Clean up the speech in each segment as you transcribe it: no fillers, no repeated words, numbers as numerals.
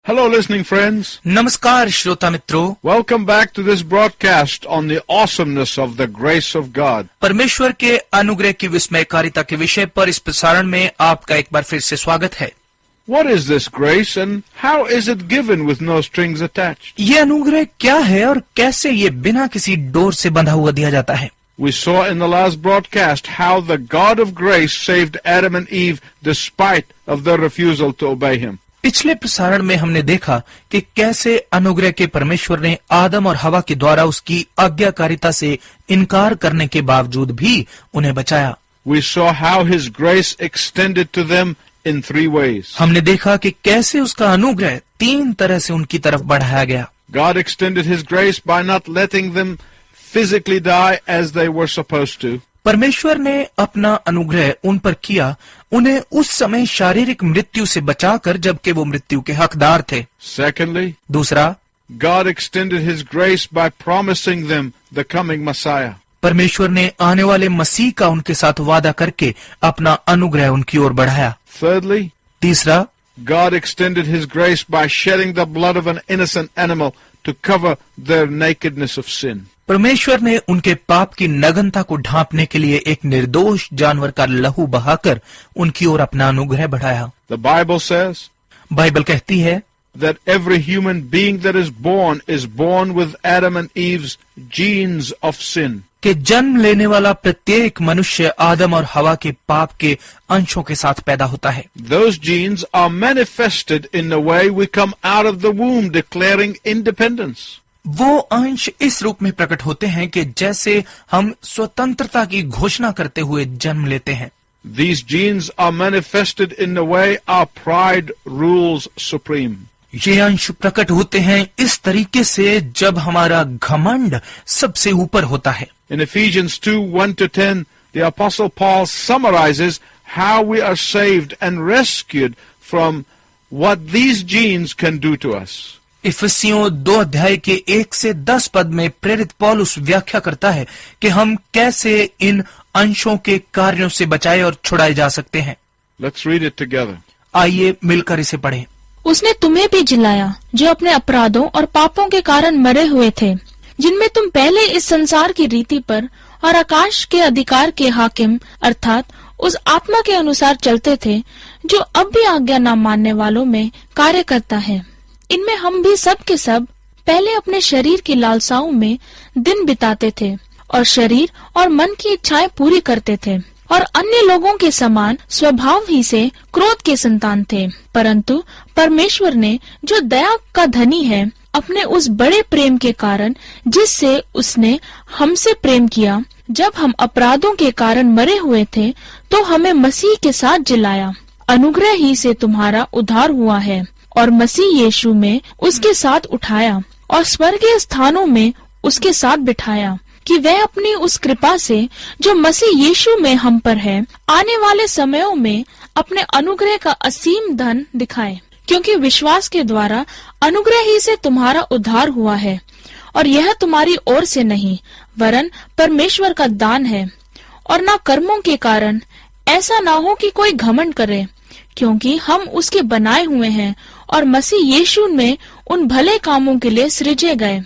Hello, listening friends. नमस्कार श्रोता मित्रों, Welcome back to this broadcast on the awesomeness of the grace of God. परमेश्वर के अनुग्रह की विस्मयकारिता के विषय पर इस प्रसारण में आपका एक बार फिर से स्वागत है। What is this grace and how is it given with no strings attached? ये अनुग्रह क्या है और कैसे ये बिना किसी डोर से बंधा हुआ दिया जाता है? We saw in the last broadcast how the God of grace saved Adam and Eve despite of their refusal to obey him. पिछले प्रसारण में हमने देखा कि कैसे अनुग्रह के परमेश्वर ने आदम और हवा के द्वारा उसकी आज्ञाकारिता से इनकार करने के बावजूद भी उन्हें बचाया। We saw how his grace extended to them in 3 ways. हमने देखा कि कैसे उसका अनुग्रह 3 तरह से उनकी तरफ बढ़ाया गया। God extended his grace by not letting them physically die as they were supposed to. परमेश्वर ने अपना अनुग्रह उन पर किया, उन्हें उस समय शारीरिक मृत्यु से बचाकर जबकि वो मृत्यु के हकदार थे। Secondly, दूसरा, God extended his grace by promising them the coming Messiah. परमेश्वर ने आने वाले मसीह का उनके साथ वादा करके अपना अनुग्रह उनकी ओर बढ़ाया। Thirdly, तीसरा, God extended his grace by shedding the blood of an innocent animal to cover their nakedness of sin. परमेश्वर ने उनके पाप की नग्नता को ढांपने के लिए एक निर्दोष जानवर का लहू बहाकर उनकी ओर अपना अनुग्रह बढ़ाया। The Bible says बाइबल कहती है that every human being that is born with Adam and Eve's genes of sin. कि जन्म लेने वाला प्रत्येक मनुष्य आदम और हवा के पाप के अंशों के साथ पैदा होता है। Those genes are manifested in the way we come out of the womb declaring independence. वो अंश इस रूप में प्रकट होते हैं कि जैसे हम स्वतंत्रता की घोषणा करते हुए जन्म लेते हैं। These genes are manifested in the way our pride rules supreme. ये अंश प्रकट होते हैं इस तरीके से जब हमारा घमंड सबसे ऊपर होता है। In Ephesians 2:1-10, the Apostle Paul summarizes how we are saved and rescued from what these genes can do to us. इफिसियों 2 अध्याय के 1 से 10 पद में प्रेरित पौलुस व्याख्या करता है कि हम कैसे इन अंशों के कार्यों से बचाए और छुड़ाए जा सकते हैं। Let's read it together. आइए मिलकर इसे पढ़ें। उसने तुम्हें भी जिलाया जो अपने अपराधों और पापों के कारण मरे हुए थे, जिनमें तुम पहले इस संसार की रीति पर और आकाश के अधिकार के हाकिम अर्थात उस आत्मा के अनुसार चलते थे जो अब भी आज्ञा न मानने वालों में कार्य करता है। इनमें हम भी सब के सब पहले अपने शरीर की लालसाओं में दिन बिताते थे और शरीर और मन की इच्छाएं पूरी करते थे और अन्य लोगों के समान स्वभाव ही से क्रोध के संतान थे। परंतु परमेश्वर ने जो दया का धनी है अपने उस बड़े प्रेम के कारण जिससे उसने हमसे प्रेम किया, जब हम अपराधों के कारण मरे हुए थे तो हमें मसीह के साथ जिलाया। अनुग्रह ही से तुम्हारा उद्धार हुआ है और मसीह यीशु में उसके साथ उठाया और स्वर्गीय स्थानों में उसके साथ बिठाया, कि वह अपनी उस कृपा से जो मसीह यीशु में हम पर है आने वाले समयों में अपने अनुग्रह का असीम धन दिखाए। क्योंकि विश्वास के द्वारा अनुग्रह ही से तुम्हारा उद्धार हुआ है और यह तुम्हारी ओर से नहीं वरन परमेश्वर का दान है, और न कर्मों के कारण, ऐसा ना हो कि कोई घमंड करे, क्योंकि हम उसके बनाए हुए हैं और मसीह यीशु में उन भले कामों के लिए सृजे गए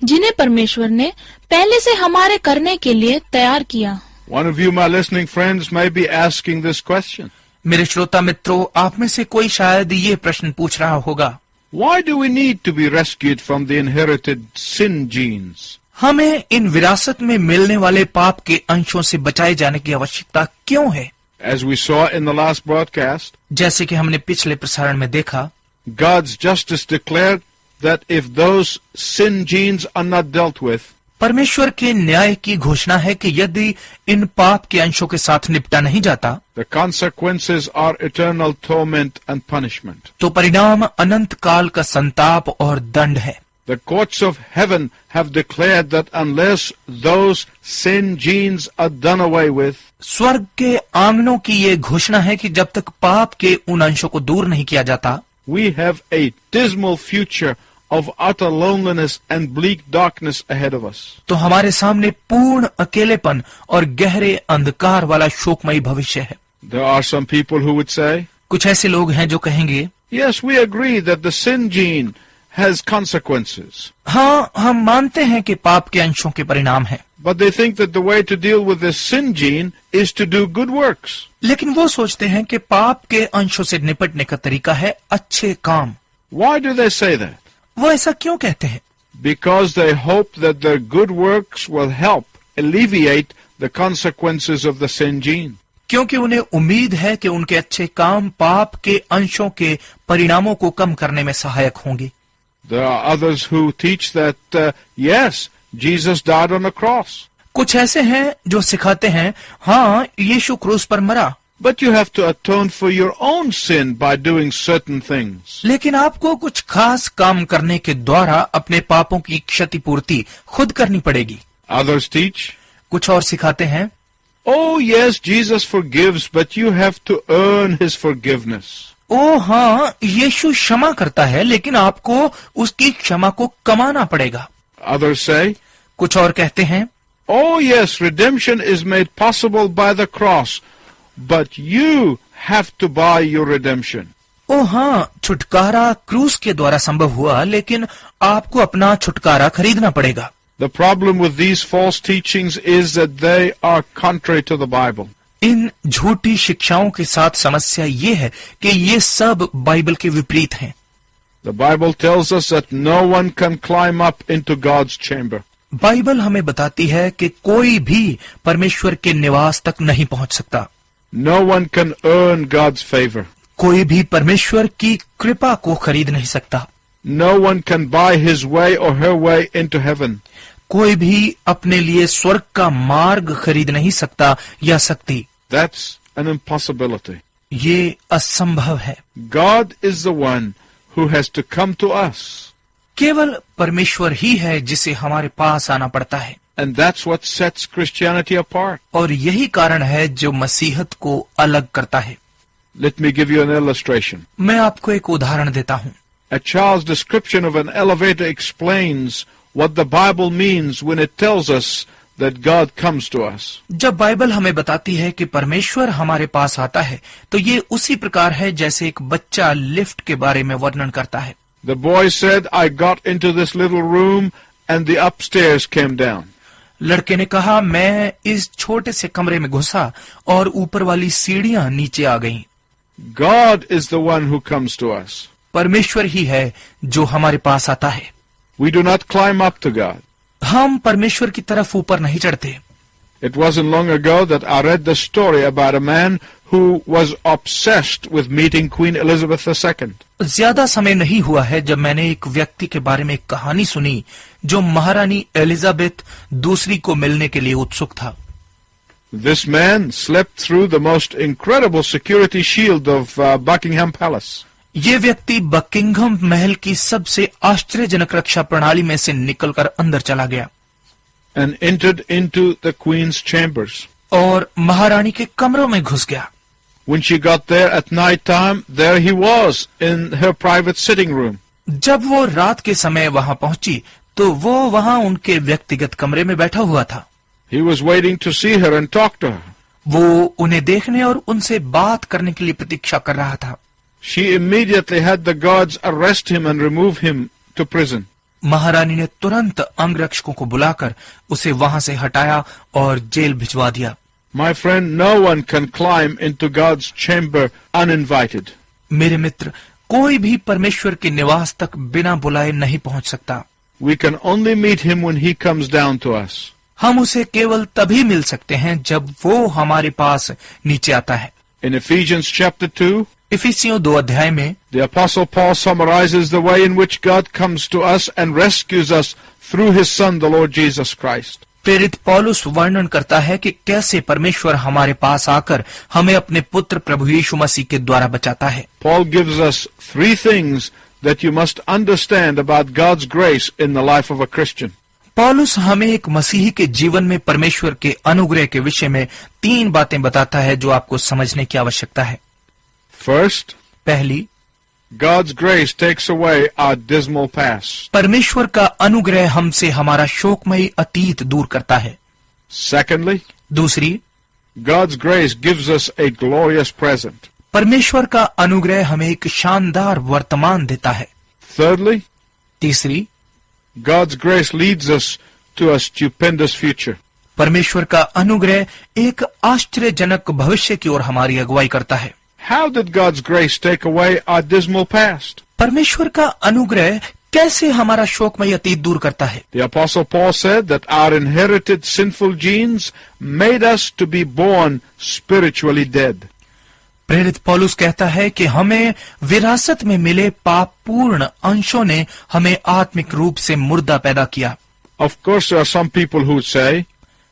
जिन्हें परमेश्वर ने पहले से हमारे करने के लिए तैयार किया। One of you, my listening friends, may be asking this question. मेरे श्रोता मित्रों, आप में से कोई शायद ये प्रश्न पूछ रहा होगा, Why do we need to be rescued from the inherited sin genes? हमें इन विरासत में मिलने वाले पाप के अंशों से बचाए जाने की आवश्यकता क्यों है? As we saw in the last broadcast, जैसे कि हमने पिछले प्रसारण में देखा, God's justice declared that if those sin genes are not dealt with, परमेश्वर के न्याय की घोषणा है कि यदि इन पाप के अंशों के साथ निपटा नहीं जाता, the consequences are eternal torment and punishment. तो परिणाम अनंत काल का संताप और दंड है। The courts of heaven have declared that unless those sin genes are done away with, स्वर्ग के आंगनों की ये घोषणा है कि जब तक पाप के उन अंशों को दूर नहीं किया जाता, we have a dismal future of utter loneliness and bleak darkness ahead of us. तो हमारे सामने पूर्ण अकेलेपन और गहरे अंधकार वाला शोकमयी भविष्य है। There are some people who would say, कुछ ऐसे लोग हैं जो कहेंगे, Yes, we agree that the sin gene has consequences. हाँ, हम मानते हैं कि पाप के अंशों के परिणाम हैं, But they think that the way to deal with this sin gene is to do good works. लेकिन वो सोचते हैं कि पाप के अंशों से निपटने का तरीका है अच्छे काम। Why do they say that? वो ऐसा क्यों कहते हैं? Because they hope that their good works will help alleviate the consequences of the sin gene. क्योंकि उन्हें उम्मीद है कि उनके अच्छे काम पाप के अंशों के परिणामों को कम करने में सहायक होंगे। There are others who teach that, yes, Jesus died on the cross. कुछ ऐसे हैं जो सिखाते हैं, हाँ, यीशु क्रूस पर मरा, But you have to atone for your own sin by doing certain things. लेकिन आपको कुछ खास काम करने के द्वारा अपने पापों की क्षतिपूर्ति खुद करनी पड़ेगी। Others teach, कुछ और सिखाते हैं, oh yes, Jesus forgives, but you have to earn his forgiveness. ओ हाँ, यीशु क्षमा करता है, लेकिन आपको उसकी क्षमा को कमाना पड़ेगा। Others say, कुछ और कहते हैं, oh yes, redemption is made possible by the cross, but you have to buy your redemption. ओ हाँ, छुटकारा क्रूस के द्वारा संभव हुआ, लेकिन आपको अपना छुटकारा खरीदना पड़ेगा। The problem with these false teachings is that they are contrary to the Bible. इन झूठी शिक्षाओं के साथ समस्या ये है कि ये सब बाइबल के विपरीत हैं। The Bible tells us that no one can climb up into God's chamber. Bible हमें बताती है कि कोई भी परमेश्वर के निवास तक नहीं पहुंच सकता। No one can earn God's favor. कोई भी परमेश्वर की कृपा को खरीद नहीं सकता। No one can buy his way or her way into heaven. कोई भी अपने लिए स्वर्ग का मार्ग खरीद नहीं सकता या सकती। That's an impossibility. ये असंभव है। God is the one who has to come to us. केवल परमेश्वर ही है जिसे हमारे पास आना पड़ता है। And that's what sets Christianity apart. और यही कारण है जो मसीहत को अलग करता है। Let me give you an illustration. मैं आपको एक उदाहरण देता हूँ। A child's description of an elevator explains what the Bible means when it tells us that God comes to us. जब बाइबल हमें बताती है कि परमेश्वर हमारे पास आता है, तो ये उसी प्रकार है जैसे एक बच्चा लिफ्ट के बारे में वर्णन करता है। The boy said, I got into this little room and the upstairs came down. लड़के ने कहा, मैं इस छोटे से कमरे में घुसा और ऊपर वाली सीढ़ियां नीचे आ गईं। God is the one who comes to us. परमेश्वर ही है जो हमारे पास आता है। We do not climb up to God. हम परमेश्वर की तरफ ऊपर नहीं चढ़ते। It wasn't long ago that I read the story about a man who was obsessed with meeting Queen Elizabeth II. ज्यादा समय नहीं हुआ है जब मैंने एक व्यक्ति के बारे में एक कहानी सुनी जो महारानी एलिजाबेथ दूसरी को मिलने के लिए उत्सुक था। This man slept through the most incredible security shield of Buckingham Palace. ये व्यक्ति बकिंघम महल की सबसे आश्चर्यजनक रक्षा प्रणाली में से निकलकर अंदर चला गया and entered into the Queen's chambers. और महारानी के कमरों में घुस गया। When she got there at night time, there he was in her private sitting room. जब वो रात के समय वहां पहुंची तो वो वहां उनके व्यक्तिगत कमरे में बैठा हुआ था। He was waiting to see her and talk to her. वो उन्हें देखने और उनसे बात करने के लिए प्रतीक्षा कर रहा था। She immediately had the guards arrest him and remove him to prison. महारानी ने तुरंत अंगरक्षकों को बुलाकर उसे वहां से हटाया और जेल भिजवा दिया। My friend, no one can climb into God's chamber uninvited. मेरे मित्र, कोई भी परमेश्वर के निवास तक बिना बुलाए नहीं पहुंच सकता। We can only meet him when he comes down to us. हम उसे केवल तभी मिल सकते हैं जब वो हमारे पास नीचे आता है। In Ephesians chapter 2, इफिसियों 2 अध्याय में the Apostle Paul summarizes the way in which God comes to us and rescues us through his Son, the Lord Jesus Christ. प्रेरित पौलुस वर्णन करता है कि कैसे परमेश्वर हमारे पास आकर हमें अपने पुत्र प्रभु यीशु मसीह के द्वारा बचाता है। Paul gives us 3 things that you must understand about God's grace in the life of a Christian. पौलुस हमें एक मसीही के जीवन में परमेश्वर के अनुग्रह के विषय में 3 बातें बताता है जो आपको समझने की आवश्यकता है। First, पहली, God's grace takes away our dismal past. परमेश्वर का अनुग्रह हमसे हमारा शोकमयी अतीत दूर करता है। Secondly, दूसरी, God's grace gives us a glorious present. परमेश्वर का अनुग्रह हमें एक शानदार वर्तमान देता है। Thirdly, तीसरी, God's grace leads us to a stupendous future. परमेश्वर का अनुग्रह एक आश्चर्यजनक भविष्य की ओर हमारी अगुवाई करता है। How did God's grace take away our dismal past? परमेश्वर का अनुग्रह कैसे हमारा शोकमय अतीत दूर करता है? The Apostle Paul said that our inherited sinful genes made us to be born spiritually dead. प्रेरित पौलुस कहता है कि हमें विरासत में मिले पापपूर्ण अंशों ने हमें आत्मिक रूप से मुर्दा पैदा किया। Of course, there are some people who say,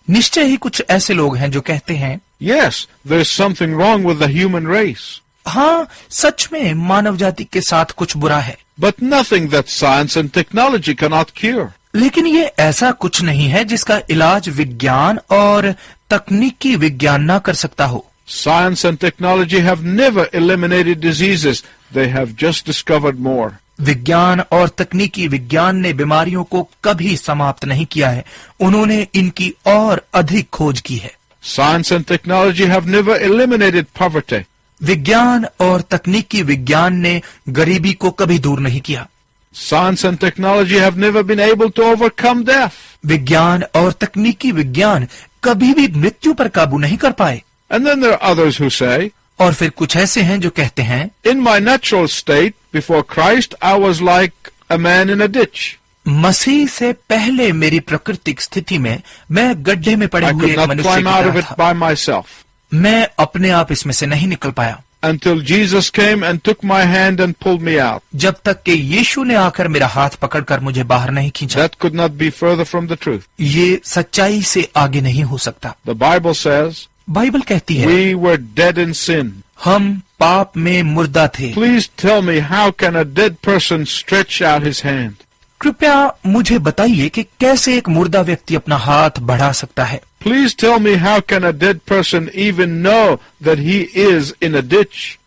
निश्चय ही कुछ ऐसे लोग हैं जो कहते हैं, yes, there is something wrong with the human race, हाँ, सच में मानव जाति के साथ कुछ बुरा है, but nothing that science and technology cannot cure. लेकिन ये ऐसा कुछ नहीं है जिसका इलाज विज्ञान और तकनीकी विज्ञान ना कर सकता हो। Science and technology have never eliminated diseases. They have just discovered more. विज्ञान और तकनीकी विज्ञान ने बीमारियों को कभी समाप्त नहीं किया है, उन्होंने इनकी और अधिक खोज की है। Science and technology have never eliminated poverty. विज्ञान और तकनीकी विज्ञान ने गरीबी को कभी दूर नहीं किया। Science and technology have never been able to overcome death. विज्ञान और तकनीकी विज्ञान कभी भी मृत्यु पर काबू नहीं कर पाए। And then there are others who say, और फिर कुछ ऐसे हैं जो कहते हैं, in my natural state before Christ, I was like a man in a ditch. मसीह से पहले मेरी प्राकृतिक स्थिति में मैं गड्ढे में पड़े I हुए could एक not मनुष्य climb की out of तरह it था। by myself. मैं अपने आप इसमें से नहीं निकल पाया, Until Jesus came and took my hand and pulled me out. जब तक कि यीशु ने आकर मेरा हाथ पकड़कर मुझे बाहर नहीं खींचा। That could not be further from the truth. ये सच्चाई से आगे नहीं हो सकता। The Bible says, बाइबल कहती है, we were dead in sin. हम पाप में मुर्दा थे। Please tell me, how can a dead person stretch out his hand? कृपया मुझे बताइए कि कैसे एक मुर्दा व्यक्ति अपना हाथ बढ़ा सकता है। Please tell me, how can a dead person even know that he is in a ditch?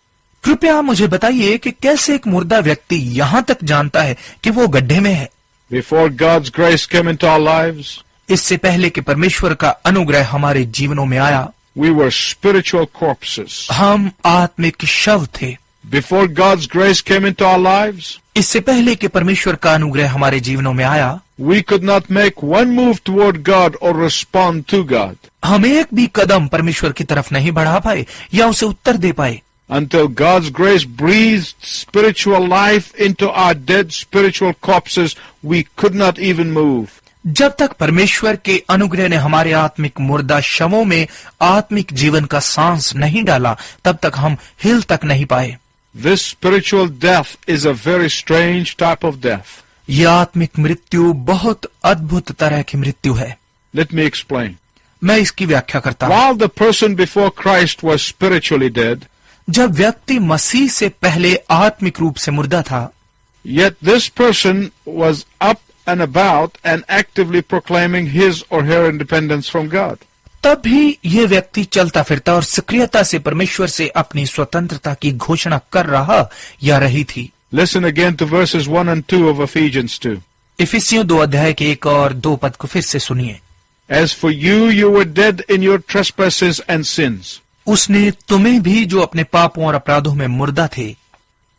कृपया मुझे बताइए कि कैसे एक मुर्दा व्यक्ति यहाँ तक जानता है कि वो गड्ढे में है। Before God's grace came into our lives, इससे पहले कि परमेश्वर का अनुग्रह हमारे जीवनों में आया, we were spiritual corpses. हम आत्मिक शव थे। Before God's grace came into our lives, इससे पहले कि परमेश्वर का अनुग्रह हमारे जीवनों में आया, we could not make one move toward God or respond to God. हम एक भी कदम परमेश्वर की तरफ नहीं बढ़ा पाए या उसे उत्तर दे पाए, Until God's grace breathed spiritual life into our dead spiritual corpses, we could not even move. जब तक परमेश्वर के अनुग्रह ने हमारे आत्मिक मुर्दा शवों में आत्मिक जीवन का सांस नहीं डाला, तब तक हम हिल तक नहीं पाए। This spiritual death is a very strange type of death. यह आत्मिक मृत्यु बहुत अद्भुत तरह की मृत्यु है। Let me explain. मैं इसकी व्याख्या करता हूँ। While the person before Christ was spiritually dead, जब व्यक्ति मसीह से पहले आत्मिक रूप से मुर्दा था, yet this person was up and about and actively proclaiming his or her independence from God. तब भी ये व्यक्ति चलता फिरता और सक्रियता से परमेश्वर से अपनी स्वतंत्रता की घोषणा कर रहा या रही थी। Listen again to verses 1 and 2 of Ephesians 2. इफिसियों 2 अध्याय के 1 और 2 पद को फिर से सुनिए। As for you, you were dead in your trespasses and sins, उसने तुम्हें भी जो अपने पापों और अपराधों में मुर्दा थे,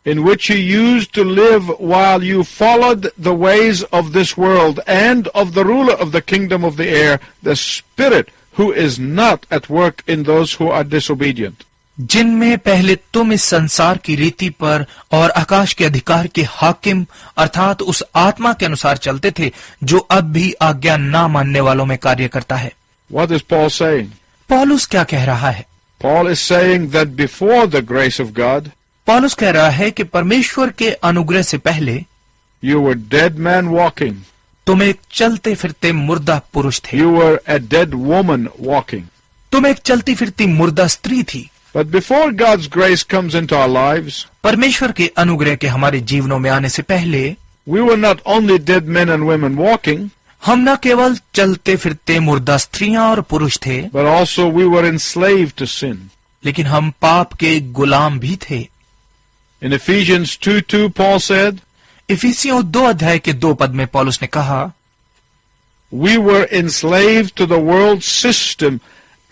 in which you used to live while you followed the ways of this world and of the ruler of the kingdom of the air, the Spirit who is not at work in those who are disobedient. जिनमें पहले तुम इस संसार की रीति पर और आकाश के अधिकार के हाकिम अर्थात उस आत्मा के अनुसार चलते थे जो अब भी आज्ञा ना मानने वालों में कार्य करता है। What is Paul saying? पौलुस क्या कह रहा है? Paul is saying that before the grace of God, पौलुस कह रहा है कि परमेश्वर के अनुग्रह से पहले you were dead man walking. तुम एक चलते फिरते मुर्दा पुरुष थे। You were a dead woman walking. तुम एक चलती फिरती मुर्दा स्त्री थी। But before God's grace comes into our lives, परमेश्वर के अनुग्रह के हमारे जीवनों में आने से पहले we were not only dead men and women walking, हम न केवल चलते फिरते मुर्दा स्त्रियां और पुरुष थे, but also we were enslaved to sin. लेकिन हम पाप के गुलाम भी थे। In Ephesians 2:2, Paul said, इफिसियों 2 अध्याय के 2 पद में पौलुस ने कहा, we were enslaved to the world system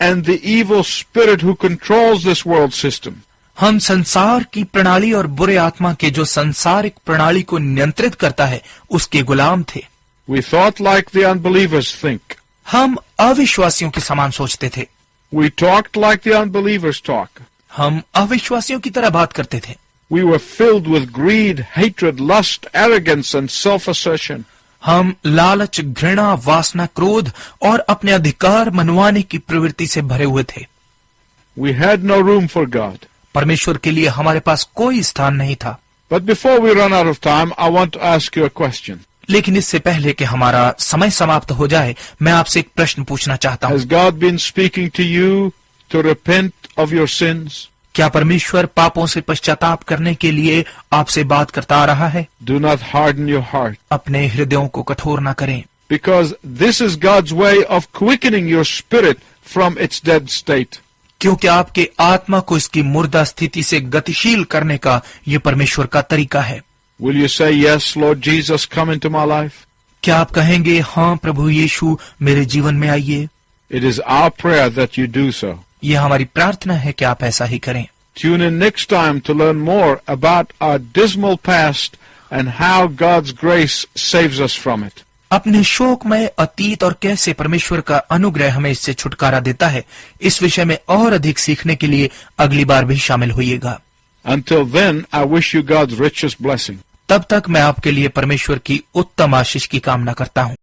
and the evil spirit who controls this world system. हम संसार की प्रणाली और बुरे आत्मा के जो संसारिक प्रणाली को नियंत्रित करता है उसके गुलाम थे। We thought like the unbelievers think. हम अविश्वासियों के समान सोचते थे। We talked like the unbelievers talk. हम अविश्वासियों की तरह बात करते थे। We were filled with greed, hatred, lust, arrogance, and self-assertion. हम लालच, घृणा, वासना, क्रोध और अपने अधिकार मनवाने की प्रवृत्ति से भरे हुए थे। We had no room for God. परमेश्वर के लिए हमारे पास कोई स्थान नहीं था। But before we run out of time, I want to ask you a question. लेकिन इससे पहले कि हमारा समय समाप्त हो जाए, मैं आपसे एक प्रश्न पूछना चाहता हूँ। Has God been speaking to you to repent of your sins? क्या परमेश्वर पापों से पश्चाताप करने के लिए आपसे बात करता आ रहा है? Do not harden your heart. अपने हृदयों को कठोर न करें, Because this is God's way of quickening your spirit from its dead state. क्योंकि आपके आत्मा को इसकी मुर्दा स्थिति से गतिशील करने का ये परमेश्वर का तरीका है। Will you say, yes, Lord Jesus, come into my life? क्या आप कहेंगे, हाँ प्रभु यीशु मेरे जीवन में आइए? It is our prayer that you do so. यह हमारी प्रार्थना है कि आप ऐसा ही करें। Tune in next time to learn more about our dismal past and how God's grace saves us from it. अपने शोकमय अतीत और कैसे परमेश्वर का अनुग्रह हमें इससे छुटकारा देता है, इस विषय में और अधिक सीखने के लिए अगली बार भी शामिल होइएगा। Until then, I wish you God's richest blessing. तब तक मैं आपके लिए परमेश्वर की उत्तम आशीष की कामना करता हूँ।